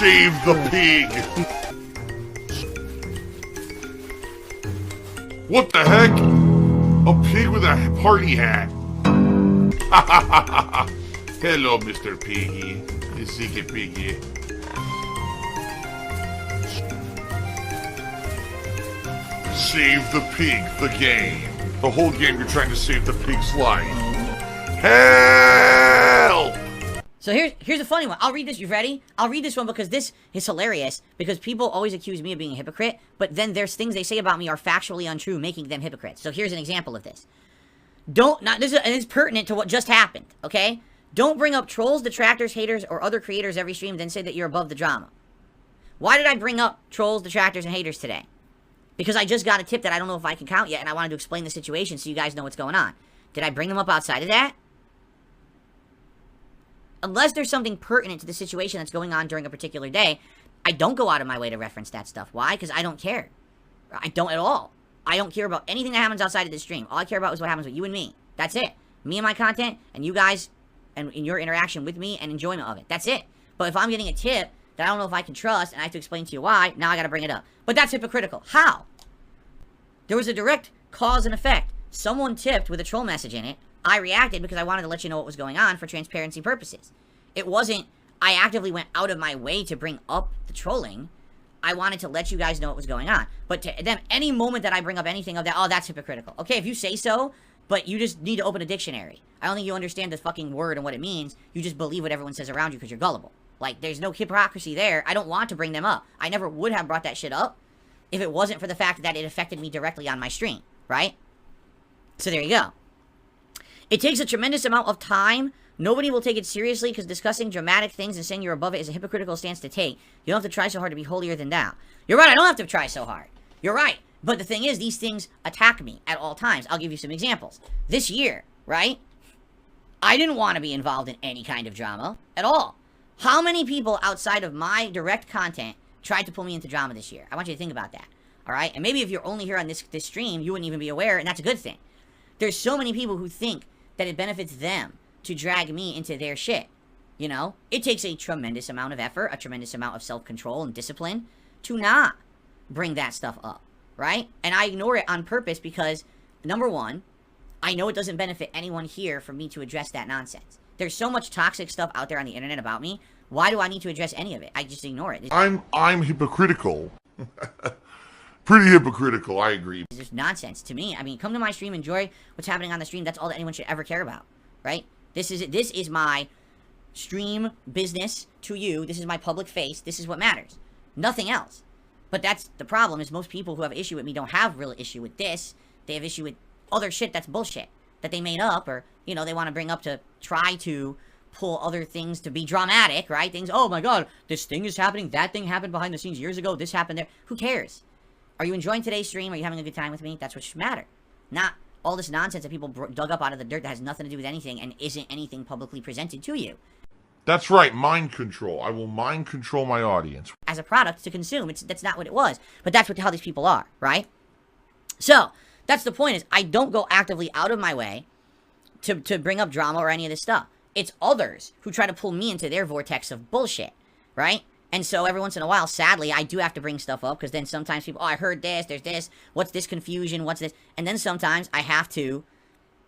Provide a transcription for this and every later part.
Save the pig! What the heck? A pig with a party hat. Hello, Mr. Piggy. The secret piggy. Save the pig, the game. The whole game you're trying to save the pig's life. Help! So here's a funny one. I'll read this. You ready? I'll read this one because this is hilarious. Because people always accuse me of being a hypocrite, but then there's things they say about me are factually untrue, making them hypocrites. So here's an example of this. This is pertinent to what just happened, okay? Don't bring up trolls, detractors, haters, or other creators every stream, then say that you're above the drama. Why did I bring up trolls, detractors, and haters today? Because I just got a tip that I don't know if I can count yet, and I wanted to explain the situation so you guys know what's going on. Did I bring them up outside of that? Unless there's something pertinent to the situation that's going on during a particular day, I don't go out of my way to reference that stuff. Why? Because I don't care. I don't at all. I don't care about anything that happens outside of this stream. All I care about is what happens with you and me. That's it. Me and my content, and you guys, and in your interaction with me and enjoyment of it. That's it. But if I'm getting a tip that I don't know if I can trust, and I have to explain to you why, now I gotta bring it up. But that's hypocritical. How? There was a direct cause and effect. Someone tipped with a troll message in it. I reacted because I wanted to let you know what was going on for transparency purposes. It wasn't, I actively went out of my way to bring up the trolling. I wanted to let you guys know what was going on. But to them, any moment that I bring up anything of that, oh, that's hypocritical. Okay, if you say so, but you just need to open a dictionary. I don't think you understand the fucking word and what it means. You just believe what everyone says around you because you're gullible. Like, there's no hypocrisy there. I don't want to bring them up. I never would have brought that shit up if it wasn't for the fact that it affected me directly on my stream, right? So there you go. It takes a tremendous amount of time. Nobody will take it seriously because discussing dramatic things and saying you're above it is a hypocritical stance to take. You don't have to try so hard to be holier than thou. You're right, I don't have to try so hard. You're right. But the thing is, these things attack me at all times. I'll give you some examples. This year, right? I didn't want to be involved in any kind of drama at all. How many people outside of my direct content tried to pull me into drama this year? I want you to think about that. All right? And maybe if you're only here on this stream, you wouldn't even be aware, and that's a good thing. There's so many people who think that it benefits them to drag me into their shit. You know? It takes a tremendous amount of effort, a tremendous amount of self-control and discipline to not bring that stuff up. Right? And I ignore it on purpose because, number one, I know it doesn't benefit anyone here for me to address that nonsense. There's so much toxic stuff out there on the internet about me. Why do I need to address any of it? I just ignore it. I'm hypocritical. Pretty hypocritical, I agree. It's just nonsense to me. I mean, come to my stream, enjoy what's happening on the stream. That's all that anyone should ever care about, right? This is my stream business to you. This is my public face. This is what matters. Nothing else. But that's the problem, is most people who have issue with me don't have real issue with this. They have issue with other shit that's bullshit that they made up, or, you know, they want to bring up to try to pull other things to be dramatic, right? Things, oh my god, this thing is happening, that thing happened behind the scenes years ago, this happened there. Who cares? Are you enjoying today's stream? Are you having a good time with me? That's what should matter. Not all this nonsense that people dug up out of the dirt that has nothing to do with anything and isn't anything publicly presented to you. That's right, mind control. I will mind control my audience. As a product to consume. That's not what it was. But that's how these people are, right? So, that's the point, is I don't go actively out of my way to bring up drama or any of this stuff. It's others who try to pull me into their vortex of bullshit, right? And so every once in a while, sadly, I do have to bring stuff up, because then sometimes people, oh, I heard this, there's this, what's this confusion, what's this? And then sometimes I have to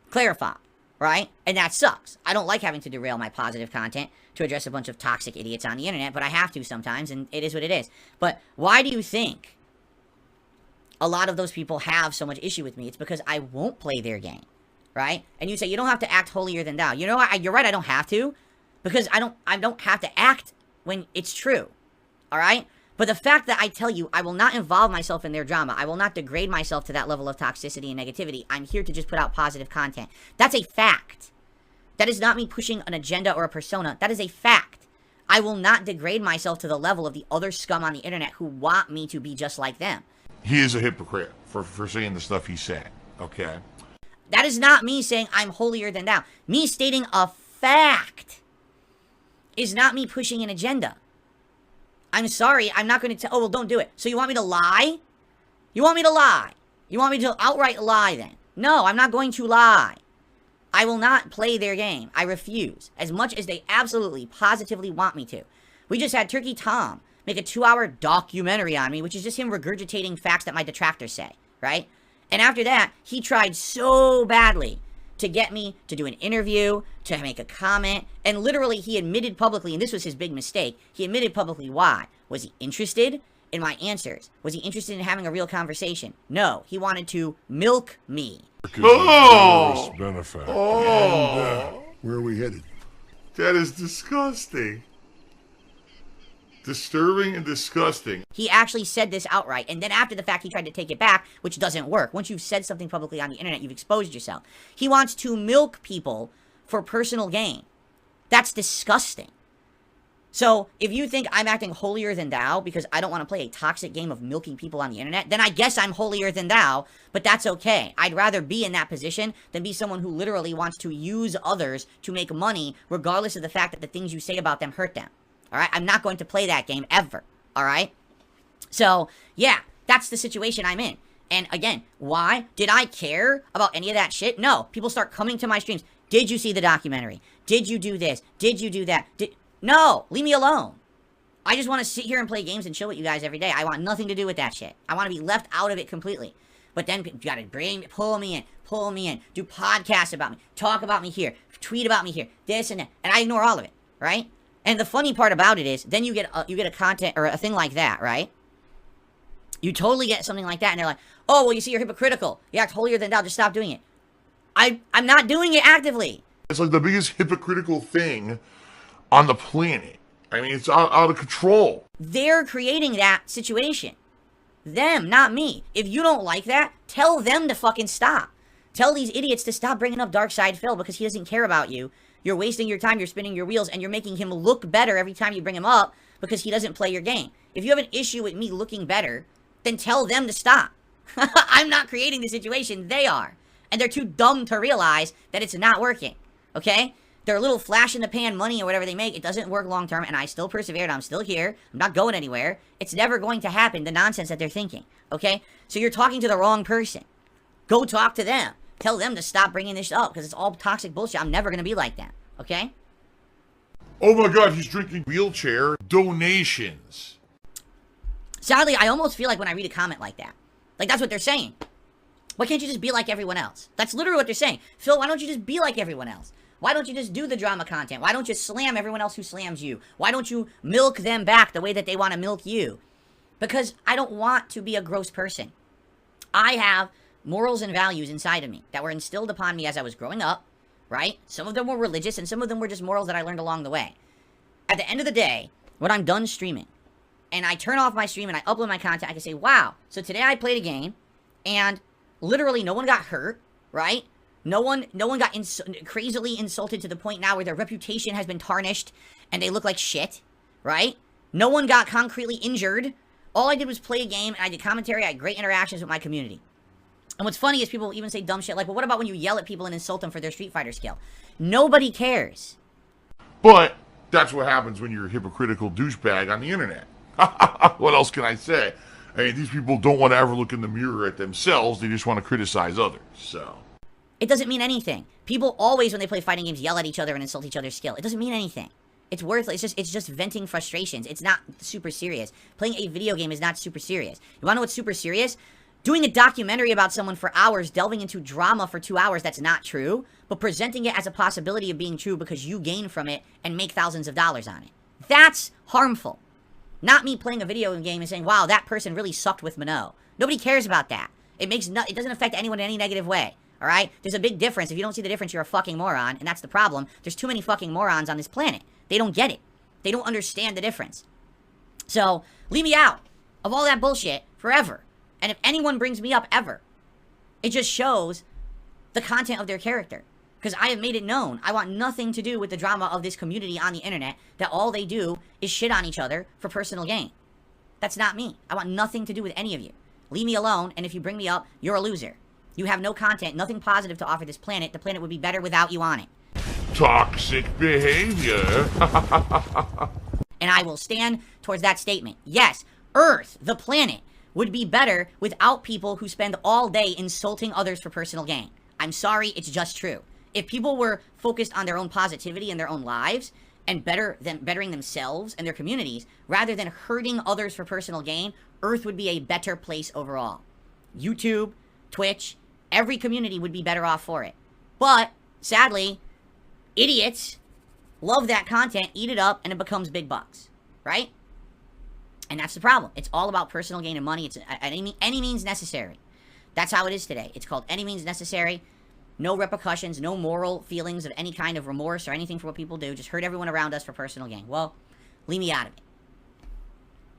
clarify, right? And that sucks. I don't like having to derail my positive content to address a bunch of toxic idiots on the internet, but I have to sometimes, and it is what it is. But why do you think a lot of those people have so much issue with me? It's because I won't play their game, right? And you say, you don't have to act holier than thou. You know what? You're right, I don't have to, because I don't have to act when it's true, all right? But the fact that I tell you I will not involve myself in their drama, I will not degrade myself to that level of toxicity and negativity, I'm here to just put out positive content. That's a fact. That is not me pushing an agenda or a persona. That is a fact. I will not degrade myself to the level of the other scum on the internet who want me to be just like them. He is a hypocrite for saying the stuff he said, okay? That is not me saying I'm holier than thou. Me stating a fact is not me pushing an agenda. I'm sorry, I'm not going to tell, oh, well, don't do it. So you want me to lie? You want me to lie? You want me to outright lie then? No, I'm not going to lie. I will not play their game. I refuse. As much as they absolutely, positively want me to. We just had Turkey Tom make a 2-hour documentary on me, which is just him regurgitating facts that my detractors say, right? And after that, he tried so badly to get me to do an interview, to make a comment, and literally he admitted publicly, and this was his big mistake, he admitted publicly why. Was he interested in my answers? Was he interested in having a real conversation? No, he wanted to milk me. Oh! Benefactor. Oh! Where are we headed? That is disgusting. Disturbing and disgusting. He actually said this outright, and then after the fact, he tried to take it back, which doesn't work. Once you've said something publicly on the internet, you've exposed yourself. He wants to milk people for personal gain. That's disgusting. So, if you think I'm acting holier than thou because I don't want to play a toxic game of milking people on the internet, then I guess I'm holier than thou, but that's okay. I'd rather be in that position than be someone who literally wants to use others to make money, regardless of the fact that the things you say about them hurt them. Alright? I'm not going to play that game ever. Alright? So, yeah, that's the situation I'm in. And again, why? Did I care about any of that shit? No. People start coming to my streams. Did you see the documentary? Did you do this? Did you do that? No, leave me alone. I just want to sit here and play games and chill with you guys every day. I want nothing to do with that shit. I want to be left out of it completely. But then you gotta pull me in, do podcasts about me, talk about me here, tweet about me here, this and that, and I ignore all of it, right? And the funny part about it is, then you get a content or a thing like that, right? You totally get something like that, and they're like, oh, well, you see, you're hypocritical. You act holier than thou. Just stop doing it. I'm not doing it actively. It's like the biggest hypocritical thing on the planet. I mean, it's out of control. They're creating that situation. Them, not me. If you don't like that, tell them to fucking stop. Tell these idiots to stop bringing up Darksydephil because he doesn't care about you. You're wasting your time, you're spinning your wheels, and you're making him look better every time you bring him up because he doesn't play your game. If you have an issue with me looking better, then tell them to stop. I'm not creating the situation, they are. And they're too dumb to realize that it's not working. Okay? Their little flash in the pan money or whatever they make, it doesn't work long term, and I still persevered. I'm still here. I'm not going anywhere. It's never going to happen, the nonsense that they're thinking. Okay? So you're talking to the wrong person. Go talk to them. Tell them to stop bringing this up, because it's all toxic bullshit. I'm never going to be like that. Okay? Oh my god, he's drinking wheelchair donations. Sadly, I almost feel like when I read a comment like that, like that's what they're saying. Why can't you just be like everyone else? That's literally what they're saying. Phil, why don't you just be like everyone else? Why don't you just do the drama content? Why don't you slam everyone else who slams you? Why don't you milk them back the way that they want to milk you? Because I don't want to be a gross person. I have morals and values inside of me that were instilled upon me as I was growing up, right? Some of them were religious and some of them were just morals that I learned along the way. At the end of the day, when I'm done streaming and I turn off my stream and I upload my content, I can say, wow, so today I played a game and literally no one got hurt, right? No one got crazily insulted to the point now where their reputation has been tarnished and they look like shit, right? No one got concretely injured. All I did was play a game and I did commentary. I had great interactions with my community. And what's funny is people even say dumb shit like, well, what about when you yell at people and insult them for their Street Fighter skill? Nobody cares. But that's what happens when you're a hypocritical douchebag on the internet. What else can I say? I mean, these people don't want to ever look in the mirror at themselves. They just want to criticize others, so. It doesn't mean anything. People always, when they play fighting games, yell at each other and insult each other's skill. It doesn't mean anything. It's worthless. It's just venting frustrations. It's not super serious. Playing a video game is not super serious. You want to know what's super serious? Doing a documentary about someone for hours, delving into drama for 2 hours that's not true, but presenting it as a possibility of being true because you gain from it and make thousands of dollars on it. That's harmful. Not me playing a video game and saying, wow, that person really sucked with Minot. Nobody cares about that. It doesn't affect anyone in any negative way. Alright? There's a big difference. If you don't see the difference, you're a fucking moron, and that's the problem. There's too many fucking morons on this planet. They don't get it. They don't understand the difference. So, leave me out of all that bullshit forever. And if anyone brings me up ever, it just shows the content of their character. Because I have made it known. I want nothing to do with the drama of this community on the internet, that all they do is shit on each other for personal gain. That's not me. I want nothing to do with any of you. Leave me alone, and if you bring me up, you're a loser. You have no content, nothing positive to offer this planet. The planet would be better without you on it. Toxic behavior. And I will stand towards that statement. Yes, Earth, the planet, would be better without people who spend all day insulting others for personal gain. I'm sorry, it's just true. If people were focused on their own positivity and their own lives, and bettering themselves and their communities, rather than hurting others for personal gain, Earth would be a better place overall. YouTube, Twitch, every community would be better off for it. But, sadly, idiots love that content, eat it up, and it becomes big bucks, right? And that's the problem. It's all about personal gain and money. It's any means necessary. That's how it is today. It's called any means necessary. No repercussions, no moral feelings of any kind of remorse or anything for what people do. Just hurt everyone around us for personal gain. Well, leave me out of it.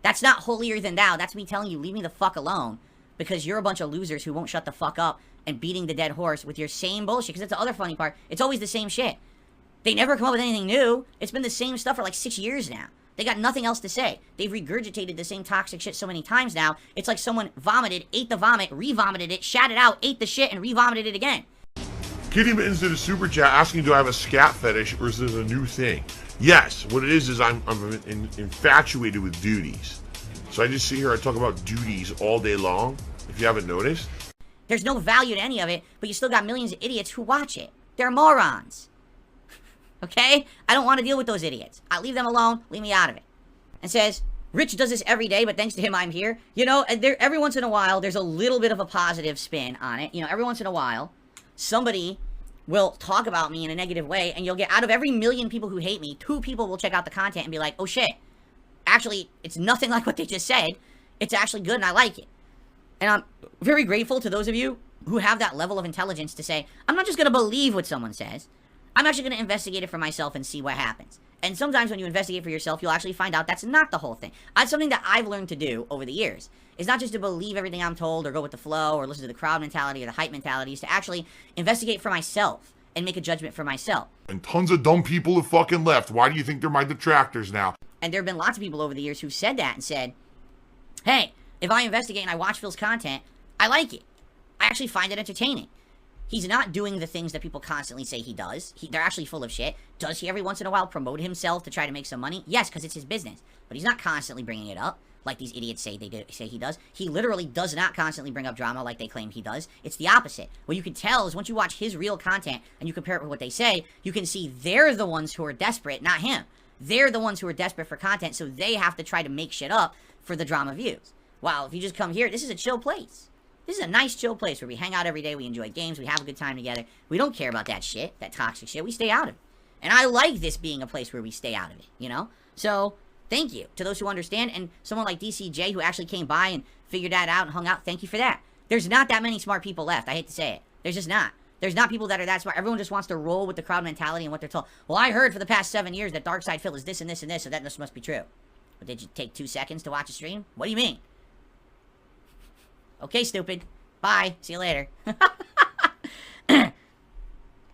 That's not holier than thou. That's me telling you, leave me the fuck alone. Because you're a bunch of losers who won't shut the fuck up and beating the dead horse with your same bullshit. Because that's the other funny part. It's always the same shit. They never come up with anything new. It's been the same stuff for like 6 years now. They got nothing else to say. They've regurgitated the same toxic shit so many times now. It's like someone vomited, ate the vomit, re-vomited it, shat it out, ate the shit, and re-vomited it again. Kitty Mittens did a super chat asking, do I have a scat fetish or is this a new thing? Yes, what it is I'm infatuated with duties. So I just sit here, I talk about duties all day long, if you haven't noticed. There's no value to any of it, but you still got millions of idiots who watch it. They're morons. Okay? I don't want to deal with those idiots. I leave them alone, leave me out of it. And says, Rich does this every day, but thanks to him, I'm here. You know, every once in a while, there's a little bit of a positive spin on it. You know, every once in a while, somebody will talk about me in a negative way, and you'll get, out of every million people who hate me, 2 people will check out the content and be like, oh shit, actually, it's nothing like what they just said. It's actually good and I like it. And I'm very grateful to those of you who have that level of intelligence to say, I'm not just going to believe what someone says. I'm actually going to investigate it for myself and see what happens. And sometimes when you investigate for yourself, you'll actually find out that's not the whole thing. That's something that I've learned to do over the years. It's not just to believe everything I'm told or go with the flow or listen to the crowd mentality or the hype mentality. It's to actually investigate for myself and make a judgment for myself. And tons of dumb people have fucking left. Why do you think they're my detractors now? And there have been lots of people over the years who've said that and said, hey, if I investigate and I watch Phil's content, I like it. I actually find it entertaining. He's not doing the things that people constantly say he does. They're actually full of shit. Does he every once in a while promote himself to try to make some money? Yes, because it's his business. But he's not constantly bringing it up like these idiots say he does. He literally does not constantly bring up drama like they claim he does. It's the opposite. What you can tell is once you watch his real content and you compare it with what they say, you can see they're the ones who are desperate, not him. They're the ones who are desperate for content, so they have to try to make shit up for the drama views. Wow, if you just come here, this is a chill place. This is a nice, chill place where we hang out every day, we enjoy games, we have a good time together. We don't care about that shit, that toxic shit. We stay out of it. And I like this being a place where we stay out of it, you know? So, thank you to those who understand. And someone like DCJ who actually came by and figured that out and hung out, thank you for that. There's not that many smart people left. I hate to say it. There's just not. There's not people that are that smart. Everyone just wants to roll with the crowd mentality and what they're told. Well, I heard for the past 7 years that darksydephil is this and this and this, so that this must be true. But did you take 2 seconds to watch a stream? What do you mean? Okay, stupid. Bye. See you later.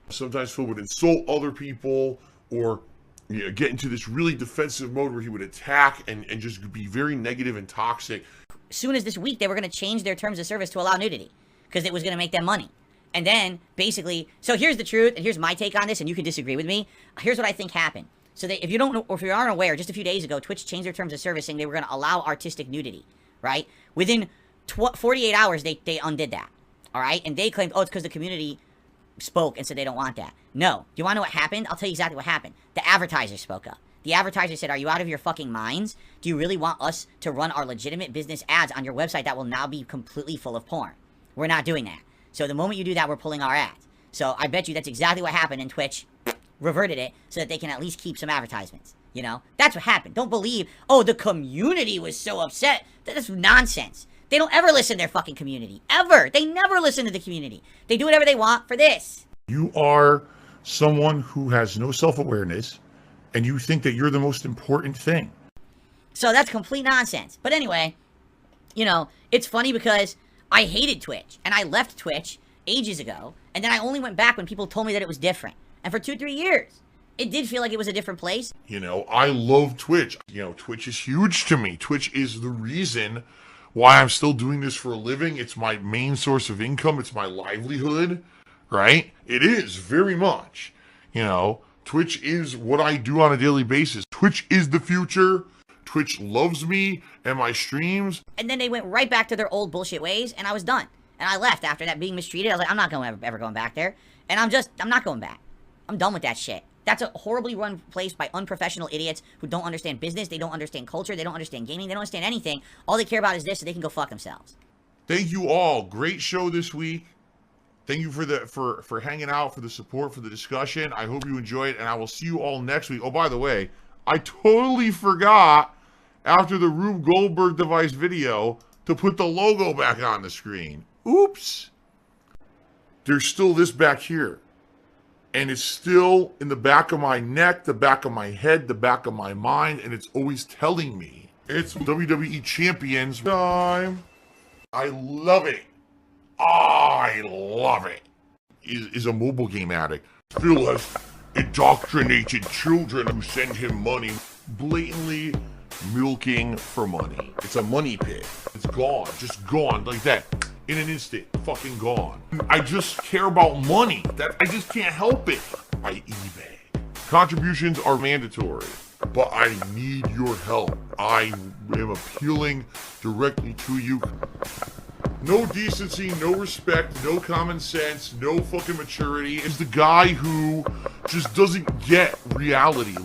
Sometimes Phil would insult other people or get into this really defensive mode where he would attack and just be very negative and toxic. As soon as this week, they were going to change their terms of service to allow nudity because it was going to make them money. And then, basically, so here's the truth, and here's my take on this, and you can disagree with me. Here's what I think happened. So if you don't know, or if you aren't aware, just a few days ago, Twitch changed their terms of service saying they were going to allow artistic nudity, right? Within 48 hours, they undid that, all right? And they claimed, oh, it's because the community spoke and said they don't want that. No. Do you want to know what happened? I'll tell you exactly what happened. The advertisers spoke up. The advertiser said, are you out of your fucking minds? Do you really want us to run our legitimate business ads on your website that will now be completely full of porn? We're not doing that. So the moment you do that, we're pulling our ads. So I bet you that's exactly what happened, and Twitch reverted it so that they can at least keep some advertisements. You know? That's what happened. Don't believe, oh, the community was so upset. That's nonsense. They don't ever listen to their fucking community. Ever. They never listen to the community. They do whatever they want for this. You are someone who has no self-awareness, and you think that you're the most important thing. So that's complete nonsense. But anyway, you know, it's funny because I hated Twitch, and I left Twitch ages ago, and then I only went back when people told me that it was different. And for 2-3 years, it did feel like it was a different place. You know, I love Twitch. You know, Twitch is huge to me. Twitch is the reason why I'm still doing this for a living. It's my main source of income. It's my livelihood, right? It is, very much. You know, Twitch is what I do on a daily basis. Twitch is the future. Twitch loves me and my streams. And then they went right back to their old bullshit ways, and I was done. And I left after that being mistreated. I was like, I'm not going ever going back there. And I'm not going back. I'm done with that shit. That's a horribly run place by unprofessional idiots who don't understand business, they don't understand culture, they don't understand gaming, they don't understand anything. All they care about is this, so they can go fuck themselves. Thank you all. Great show this week. Thank you for hanging out, for the support, for the discussion. I hope you enjoyed, and I will see you all next week. Oh, by the way, I totally forgot after the Rube Goldberg device video to put the logo back on the screen. Oops. There's still this back here. And it's still in the back of my neck, the back of my head, the back of my mind, and it's always telling me it's WWE Champions time. I love it. I love it. Is a mobile game addict. Phil has indoctrinated children who send him money, blatantly milking for money. It's a money pit. It's gone, just gone like that. In an instant, fucking gone. I just care about money. That I just can't help it. I eBay. Contributions are mandatory, but I need your help. I am appealing directly to you. No decency, no respect, no common sense, no fucking maturity. Is the guy who just doesn't get reality.